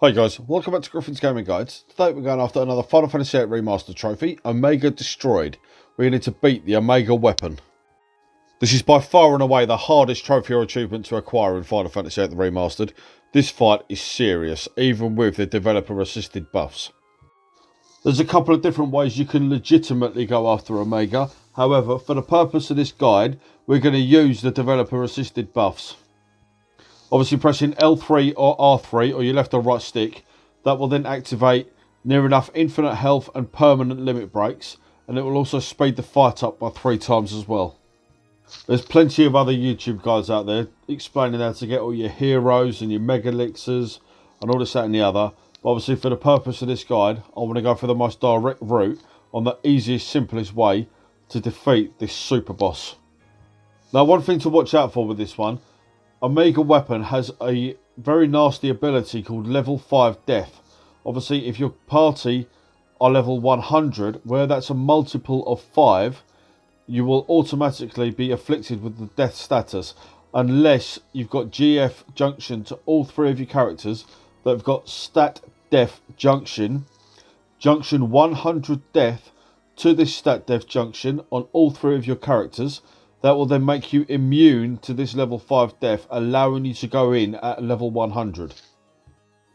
Hi guys, welcome back to Griffin's Gaming Guides. Today we're going after another Final Fantasy VIII Remastered trophy, Omega Destroyed. We need to beat the Omega weapon. This is by far and away the hardest trophy or achievement to acquire in Final Fantasy VIII Remastered. This fight is serious, even with the developer assisted buffs. There's a couple of different ways you can legitimately go after Omega. However, for the purpose of this guide, we're going to use the developer assisted buffs. Obviously pressing L3 or R3 or your left or right stick, that will then activate near enough infinite health and permanent limit breaks, and it will also speed the fight up by 3 times as well. There's plenty of other YouTube guides out there explaining how to get all your heroes and your mega elixirs and all this, that and the other. But obviously for the purpose of this guide, I want to go for the most direct route on the easiest, simplest way to defeat this super boss. Now, one thing to watch out for with this one, Omega weapon has a very nasty ability called level 5 death. Obviously if your party are level 100, where that's a multiple of 5, you will automatically be afflicted with the death status unless you've got GF junction to all 3 of your characters that have got stat death junction 100 death to this stat death junction on all 3 of your characters. That will then make you immune to this level 5 death, allowing you to go in at level 100.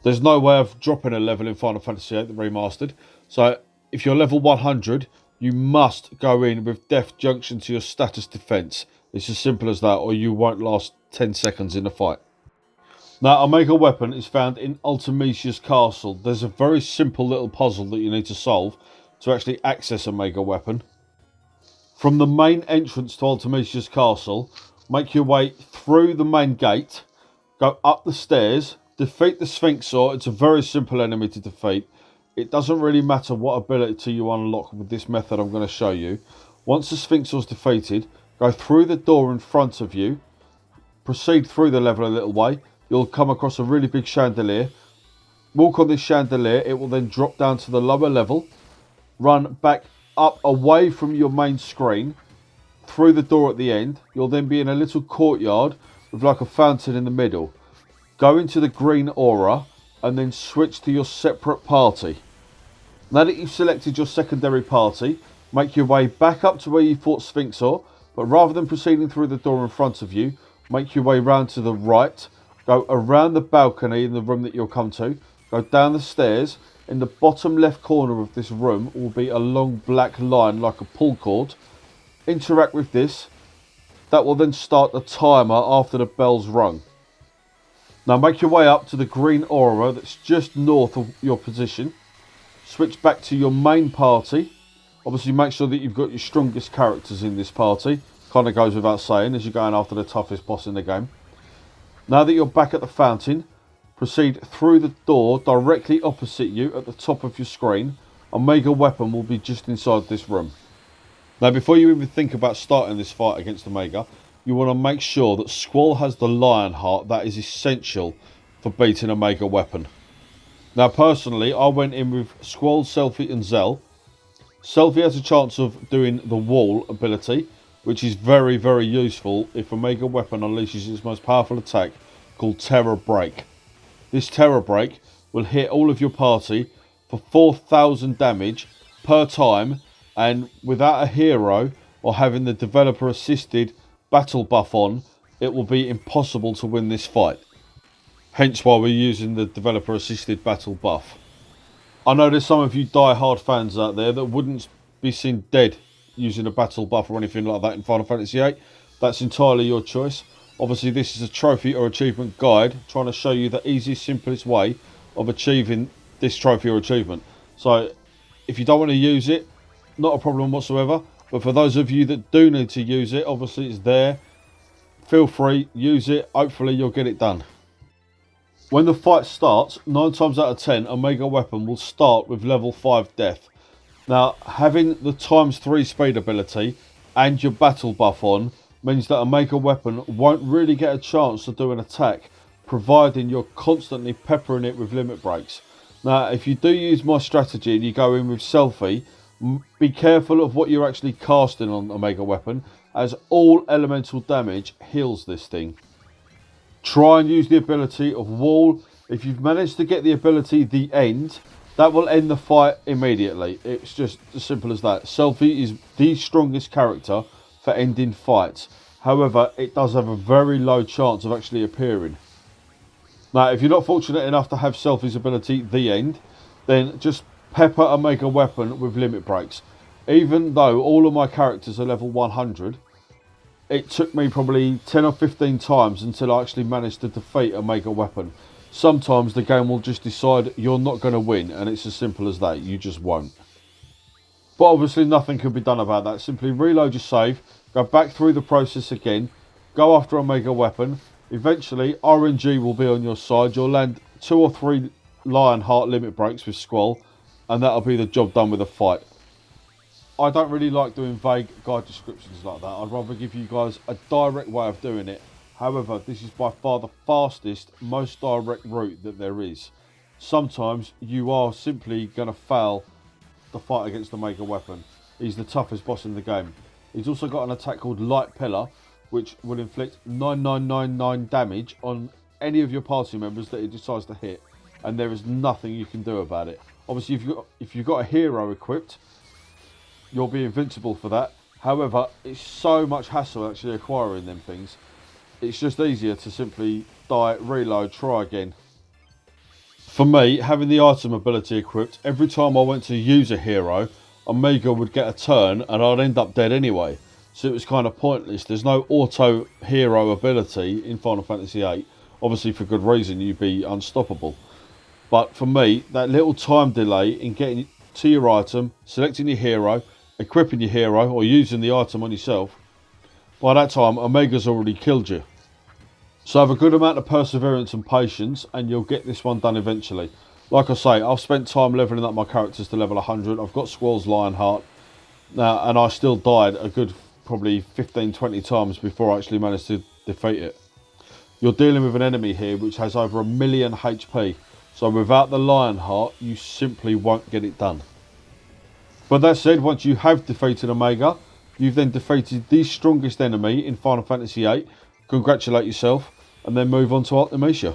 There's no way of dropping a level in Final Fantasy VIII Remastered. So if you're level 100, you must go in with death junction to your status defense. It's as simple as that, or you won't last 10 seconds in the fight. Now, Omega weapon is found in Ultimecia's castle. There's a very simple little puzzle that you need to solve to actually access Omega weapon. From the main entrance to Ultimecia's castle, make your way through the main gate, go up the stairs, defeat the Sphinxor. It's a very simple enemy to defeat. It doesn't really matter what ability you unlock with this method I'm going to show you. Once the Sphinxor is defeated, go through the door in front of you, proceed through the level a little way. You'll come across a really big chandelier. Walk on this chandelier, it will then drop down to the lower level, run back up away from your main screen through the door at the end. You'll then be in a little courtyard with like a fountain in the middle. Go into the green aura and then switch to your separate party. Now that you've selected your secondary party, make your way back up to where you fought Sphinxor, but rather than proceeding through the door in front of you, make your way round to the right, go around the balcony in the room that you'll come to, go down the stairs. In the bottom left corner of this room will be a long black line like a pull cord. Interact with this. That will then start the timer after the bell's rung. Now make your way up to the green aura that's just north of your position. Switch back to your main party. Obviously make sure that you've got your strongest characters in this party. Kind of goes without saying as you're going after the toughest boss in the game. Now that you're back at the fountain, proceed through the door directly opposite you at the top of your screen. Omega weapon will be just inside this room. Now before you even think about starting this fight against Omega, you want to make sure that Squall has the lion heart. That is essential for beating Omega weapon. Now personally, I went in with Squall, Selphie and Zell. Selphie has a chance of doing the wall ability, which is very, very useful if Omega weapon unleashes its most powerful attack called Terror Break. This Terror Break will hit all of your party for 4,000 damage per time, and without a hero or having the developer assisted battle buff on, it will be impossible to win this fight. Hence why we're using the developer assisted battle buff. I know there's some of you die-hard fans out there that wouldn't be seen dead using a battle buff or anything like that in Final Fantasy VIII. That's entirely your choice. Obviously this is a trophy or achievement guide trying to show you the easiest, simplest way of achieving this trophy or achievement. So if you don't want to use it, not a problem whatsoever. But for those of you that do need to use it, obviously it's there. Feel free, use it. Hopefully you'll get it done. When the fight starts, 9 times out of 10, Omega weapon will start with level 5 death. Now having the ×3 speed ability and your battle buff on means that Omega weapon won't really get a chance to do an attack, providing you're constantly peppering it with limit breaks. Now, if you do use my strategy and you go in with Selphie, be careful of what you're actually casting on Omega weapon, as all elemental damage heals this thing. Try and use the ability of wall If you've managed to get the ability The End, that will end the fight immediately. It's just as simple as that. Selphie is the strongest character for ending fights. However, it does have a very low chance of actually appearing. Now, if you're not fortunate enough to have Selphie's ability The End, then just pepper a mega weapon with limit breaks. Even though all of my characters are level 100, it took me probably 10 or 15 times until I actually managed to defeat a mega weapon. Sometimes the game will just decide you're not going to win, and it's as simple as that. You just won't. But obviously nothing can be done about that. Simply reload your save, go back through the process again, go after a mega weapon. Eventually RNG will be on your side. You'll land 2 or 3 Lionheart limit breaks with Squall, and that'll be the job done with a fight. I don't really like doing vague guide descriptions like that. I'd rather give you guys a direct way of doing it. However, this is by far the fastest, most direct route that there is. Sometimes you are simply going to fail the fight against the mega weapon. He's the toughest boss in the game. He's also got an attack called Light Pillar, which will inflict 9999 damage on any of your party members that he decides to hit, and there is nothing you can do about it. Obviously, if you've got a hero equipped, you'll be invincible for that. However, it's so much hassle actually acquiring them things. It's just easier to simply die, reload, try again. For me, having the item ability equipped, every time I went to use a hero, Omega would get a turn and I'd end up dead anyway. So it was kind of pointless. There's no auto hero ability in Final Fantasy VIII. Obviously for good reason, you'd be unstoppable. But for me, that little time delay in getting to your item, selecting your hero, equipping your hero or using the item on yourself, by that time Omega's already killed you. So have a good amount of perseverance and patience and you'll get this one done eventually. Like I say, I've spent time leveling up my characters to level 100. I've got Squall's Lionheart now, and I still died a good probably 15-20 times before I actually managed to defeat it. You're dealing with an enemy here which has over 1 million HP, so without the Lionheart you simply won't get it done. But that said, once you have defeated Omega, you've then defeated the strongest enemy in Final Fantasy VIII. Congratulate yourself, and then move on to Artemisia.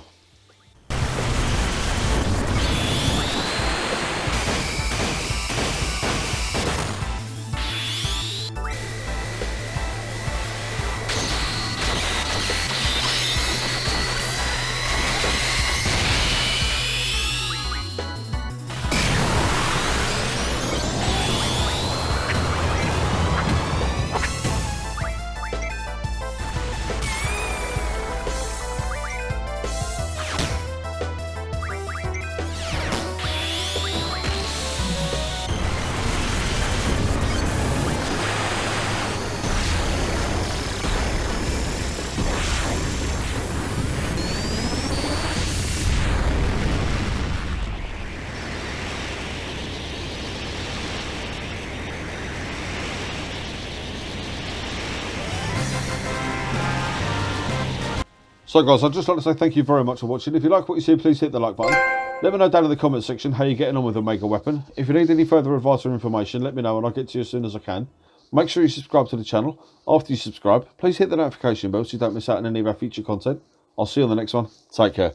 So guys, I'd just like to say thank you very much for watching. If you like what you see, please hit the like button. Let me know down in the comment section how you're getting on with Omega Weapon. If you need any further advice or information, let me know and I'll get to you as soon as I can. Make sure you subscribe to the channel. After you subscribe, please hit the notification bell so you don't miss out on any of our future content. I'll see you on the next one. Take care.